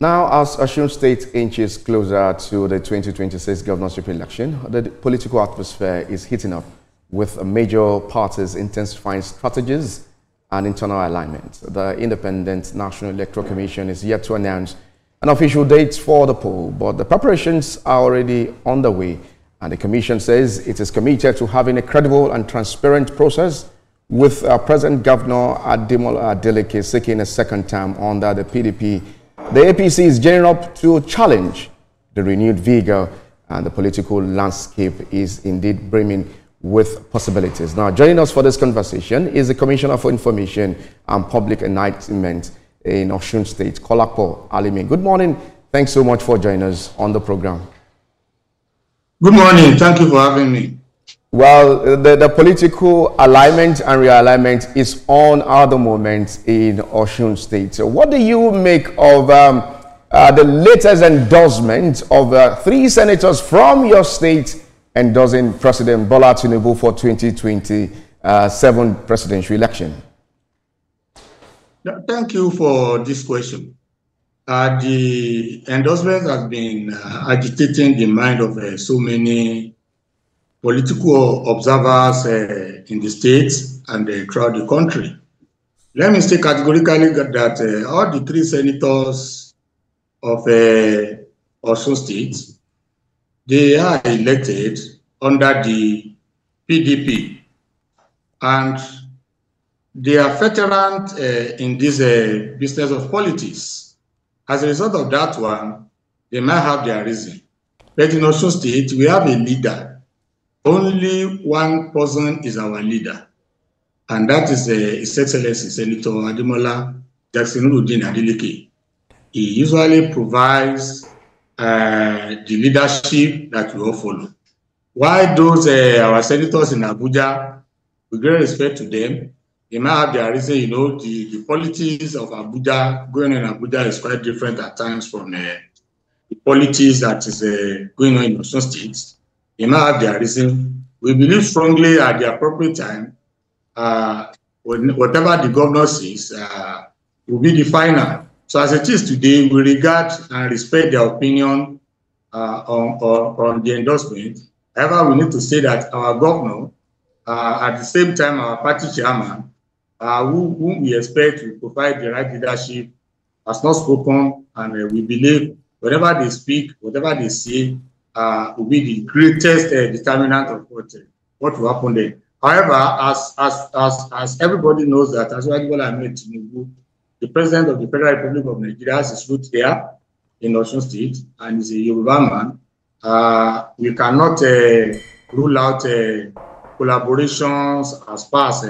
Now, as Osun State inches closer to the 2026 governorship election, the political atmosphere is heating up with major parties intensifying strategies and internal alignment. The Independent National Electoral Commission is yet to announce an official date for the poll, but the preparations are already underway, and the Commission says it is committed to having a credible and transparent process, with present Governor Ademola Adeleke seeking a second term under the PDP. The APC is gearing up to challenge the renewed vigor, and the political landscape is indeed brimming with possibilities. Now, joining us for this conversation is the Commissioner for Information and Public Enlightenment in Osun State, Kolapo Alimi. Good morning. Thanks so much for joining us on the program. Good morning. Thank you for having me. Well, the political alignment and realignment is on at the moment in Osun State. So what do you make of the latest endorsement of 3 senators from your state endorsing President Bola Tinubu for 2027 presidential election? Thank you for this question. The endorsement has been agitating the mind of so many political observers in the states and throughout the country. Let me say categorically that all the 3 senators of Osun State, they are elected under the PDP, and they are veterans in this business of politics. As a result of that one, they might have their reason. But in Osun State, we have a leader. Only one person is our leader, and that is His Excellency Senator Ademola Adeleke. He usually provides the leadership that we all follow. Why those our senators in Abuja, with great respect to them, they might have their reason. You know, the politics of Abuja, going on in Abuja is quite different at times from the politics that is going on in Osun State. They might have their reason. We believe strongly at the appropriate time, whatever the governor says will be the final. So as it is today, we regard and respect their opinion on the endorsement. However, we need to say that our governor, at the same time, our party chairman, whom we expect to provide the right leadership, has not spoken, and we believe whatever they speak, whatever they say, will be the greatest determinant of what will happen there. However, as everybody knows that as Bola Tinubu, the President of the Federal Republic of Nigeria, has his roots there in Osun State, and is a Yoruba man, we cannot rule out collaborations as far as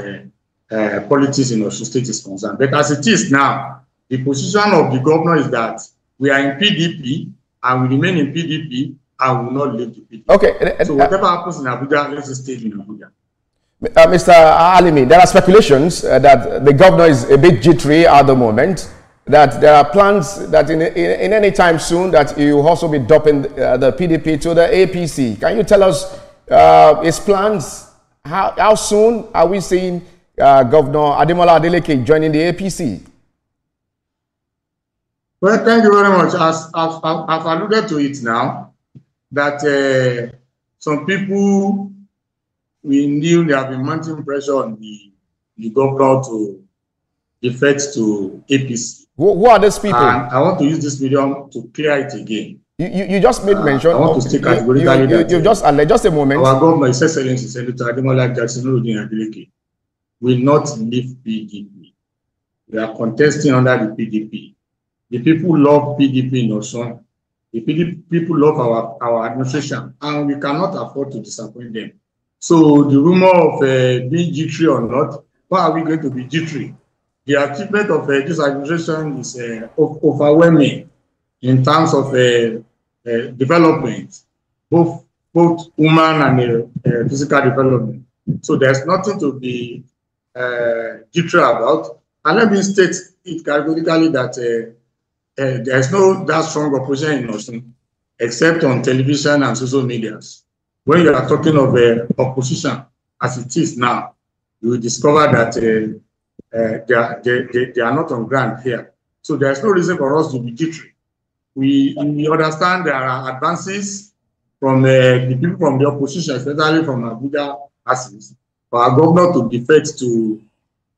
politics in Osun State is concerned. But as it is now, the position of the governor is that we are in PDP and we remain in PDP. I will not leave the PDP. Okay. So whatever happens in Abuja, let's stay in Abuja. Mr. Alimi, there are speculations that the governor is a bit jittery at the moment, that there are plans that in any time soon that he will also be dumping the PDP to the APC. Can you tell us his plans? How soon are we seeing Governor Ademola Adeleke joining the APC? Well, thank you very much. As I've alluded to it now, that some people, we knew there have been mounting pressure on the governor to defect to APC. Who are these people? And I want to use this medium to clear it again. You just made mention. I want to state categorically that just a moment. Our governor, His Excellency Senator Ademola Adeleke, will not leave PDP. We are contesting under the PDP. The people love PDP in Osun. The people love our administration, and we cannot afford to disappoint them. So the rumor of being jittery or not, why are we going to be jittery? The achievement of this administration is overwhelming in terms of development, both human and physical development. So there's nothing to be jittery about. And let me state it categorically that there's no that strong opposition in Osun, except on television and social medias. When you are talking of opposition, as it is now, you will discover that they are not on ground here. So there's no reason for us to be jittery. We understand there are advances from the people from the opposition, especially from Abuja assets, for our governor to defect to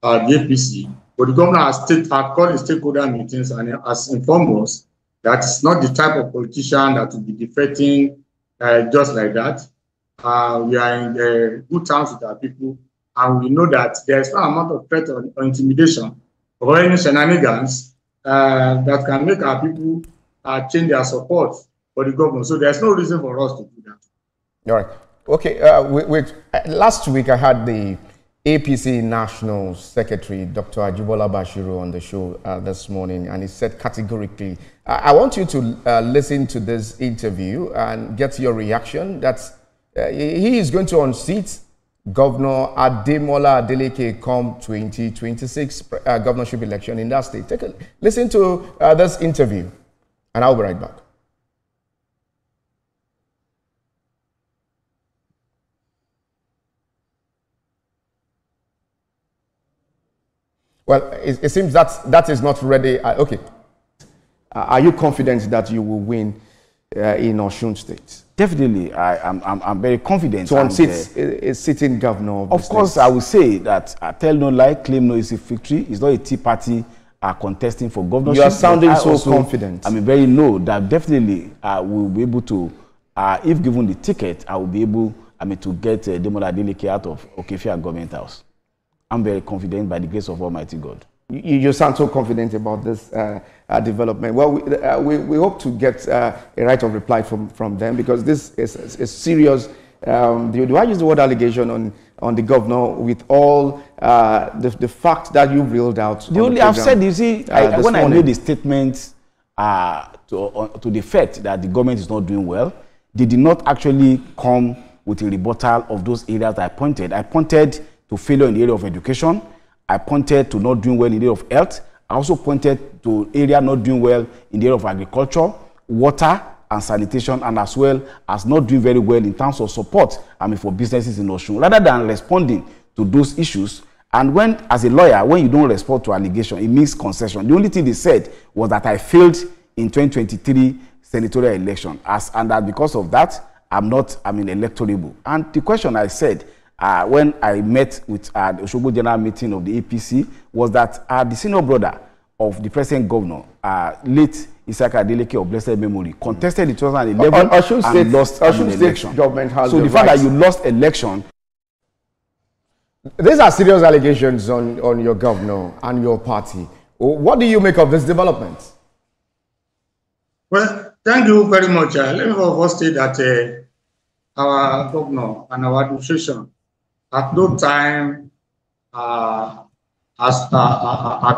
the APC. But the governor has called the stakeholder meetings and has informed us that it's not the type of politician that will be defecting just like that. We are in good terms with our people, and we know that there is no amount of threat or intimidation or any shenanigans that can make our people change their support for the government. So there's no reason for us to do that. All right. Okay. Last week, I had the APC National Secretary, Dr. Ajibola Bashiru, on the show this morning, and he said categorically, I want you to listen to this interview and get your reaction. That he is going to unseat Governor Ademola Adeleke come 2026 governorship election in that state. Listen to this interview, and I'll be right back. Well, it seems that is not ready. Okay. Are you confident that you will win in Osun State? Definitely, I'm very confident. To unseat a sitting governor of course, I will say that tell no lie, claim no easy victory. It's not a Tea Party contesting for governorship. You are sounding so confident. I'm very know that definitely will be able to, if given the ticket, I will be able, to get Ademola Adeleke out of Okefia Government House. I'm very confident by the grace of Almighty God. You sound so confident about this development. Well, we hope to get a right of reply from them, because this is a serious, do I use the word allegation on the governor, with all the fact that you reeled out? I've said, you see, when I made the statement to the effect that the government is not doing well, they did not actually come with a rebuttal of those areas I pointed. I pointed to failure in the area of education. I pointed to not doing well in the area of health. I also pointed to area not doing well in the area of agriculture, water, and sanitation, and as well as not doing very well in terms of support for businesses in Osun. Rather than responding to those issues, and when, as a lawyer, when you don't respond to allegation, it means concession. The only thing they said was that I failed in 2023 senatorial election, and that because of that, I'm electorable. And the question I said, when I met with the Osogbo General Meeting of the APC, was that the senior brother of the present governor, late Isaka Adeleke of blessed memory, contested in 2011 and lost an election. Government has so the fact that you lost election. These are serious allegations on your governor and your party. What do you make of this development? Well, thank you very much. Let me first say that our governor and our administration at no time have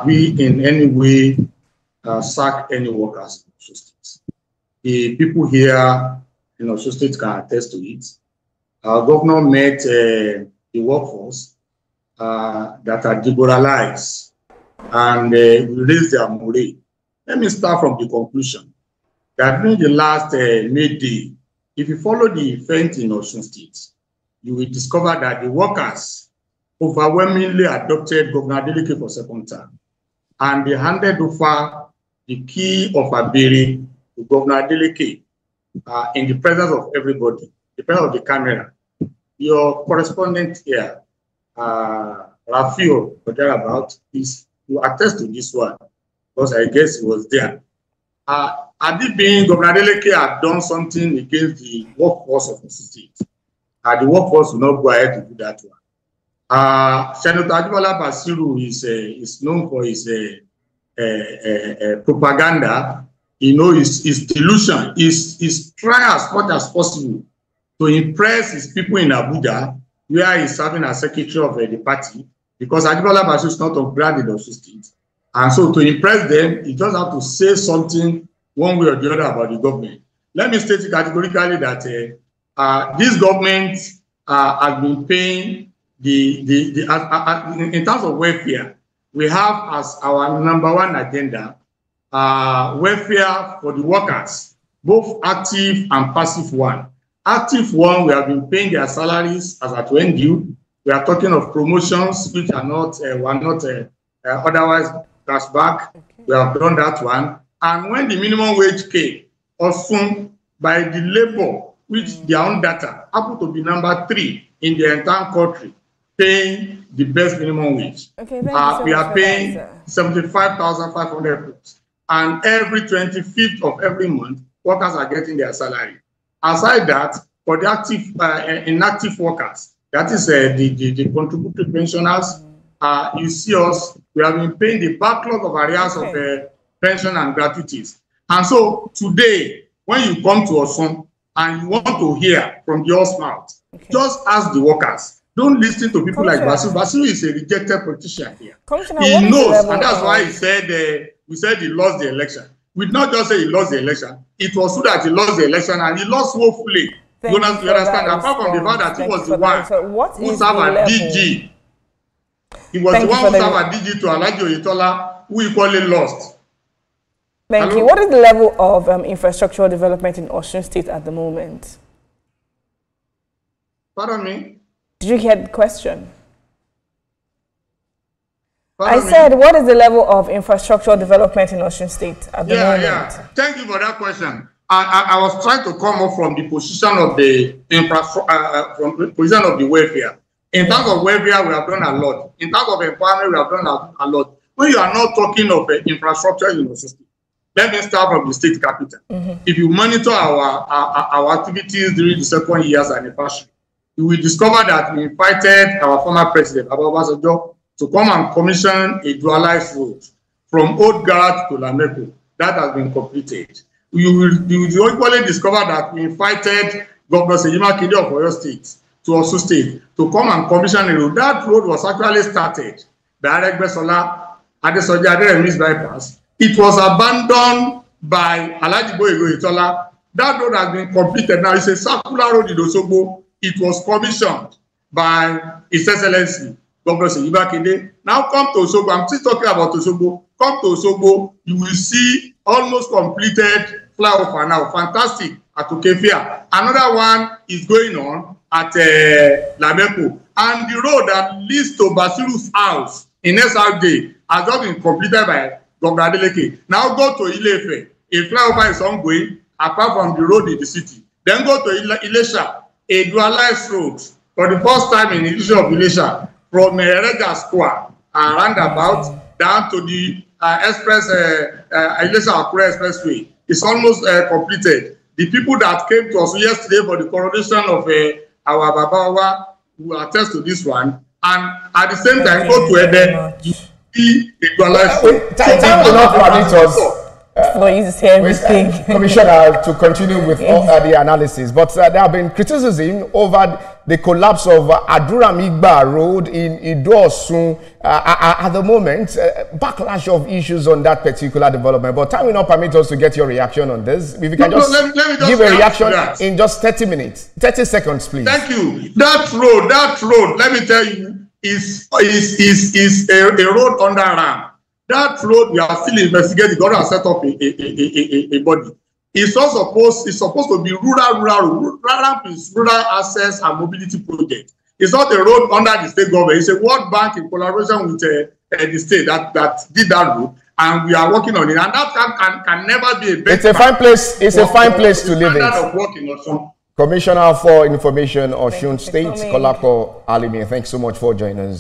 we in any way sacked any workers in Osun State. The people here in Osun State can attest to it. Our governor met the workforce that are demoralized, and we raised their morale. Let me start from the conclusion that during the last May Day, if you follow the event in Osun State, you will discover that the workers overwhelmingly adopted Governor Adeleke for second term, and they handed over the key of Abere to Governor Adeleke in the presence of everybody, the presence of the camera. Your correspondent here, Rafio, or thereabout, is to attest to this one, because I guess he was there. Had it been Governor Adeleke had done something against the workforce of the state, the workforce will not go ahead to do that one. Senator Ajibola Bashiru is known for his propaganda, his delusion, is trying as much as possible to impress his people in Abuja, where he's serving as secretary of the party, because Ajibola Bashiru is not on ground in Osun State. And so to impress them, he just have to say something one way or the other about the government. Let me state categorically that this government has been paying in terms of welfare. We have as our #1 agenda welfare for the workers, both active and passive one. Active one, we have been paying their salaries as at when due. We are talking of promotions which are not otherwise cash back. Okay. We have done that one. And when the minimum wage came, Osun, by the labor, which their own data, happened to be number 3 in the entire country, paying the best minimum wage. Okay, we are paying 75,500. And every 25th of every month, workers are getting their salary. Aside that, for the active, inactive workers, that is the contributory pensioners, you see us, we have been paying the backlog of areas of pension and gratuities. And so today, when you come to Osun and you want to hear from your mouth, just ask the workers. Don't listen to people like Basu. Basu is a rejected politician here. He knows, and that's why he said, we said he lost the election. We did not just say he lost the election. It was so that he lost the election, and he lost woefully. You understand? Apart from the fact that he was the one who served at DG. He was the one who served at DG to Alhaji Oyetola, who equally lost. Thank you. What is the level of infrastructural development in Osun State at the moment? Pardon me? Did you hear the question? I said, what is the level of infrastructural development in Osun State at the moment? Yeah. Thank you for that question. I was trying to come up from the position of the from the position of the welfare. In terms of welfare, we have done a lot. In terms of empowerment, we have done a lot. When you are not talking of infrastructure in Osun State, let me start from the state capital. If you monitor our activities during the second year's anniversary, you will discover that we invited our former president, Abu Obasanjo, to come and commission a dualized road from Old Guard to Lameko. That has been completed. You will equally discover that we invited Governor Seyi Makinde of Oyo State to Osun State to come and commission a road. That road was actually started by Aregbesola Adesoji Aderemi's bypass. It was abandoned by Alhaji Oyetola. That road has been completed. Now it's a circular road in Osogbo. It was commissioned by His Excellency Governor Seyi Makinde. Now come to Osogbo. I'm still talking about Osogbo. Come to Osogbo, you will see almost completed flyover now. Fantastic at Okefia. Another one is going on at Lameko. And the road that leads to Basiru's house in SRJ has just been completed by Governor Adeleke. Now go to Ilefe. A flyover is ongoing apart from the road in the city. Then go to Ilesha, a dualized road for the first time in the history of Ilesha from Ereja Square and roundabout down to the Ilesha Akure Expressway. It's almost completed. The people that came to us yesterday for the coronation of our Babawa will attest to this one. And at the same time, go to Ede, you see the dualized road. Time will not permit us. Commissioner, to continue with all, the analysis, but there have been criticism over the collapse of Aduramigba Road in Ido-Osun at the moment, backlash of issues on that particular development. But time will not permit us to get your reaction on this. If you can just give a reaction in just 30 minutes, 30 seconds, please. Thank you. That road, let me tell you, is a road under RAM. That road, we are still investigating. The government has set up a body. It's supposed to be rural. RAMP is rural access and mobility project. It's not a road under the state government. It's a World Bank in collaboration with the state that did that road, and we are working on it. And that can never be a benchmark. It's a fine place. It's a fine place to live in. Commissioner for Information, Osun State, Kolako Alimi. Thanks so much for joining us.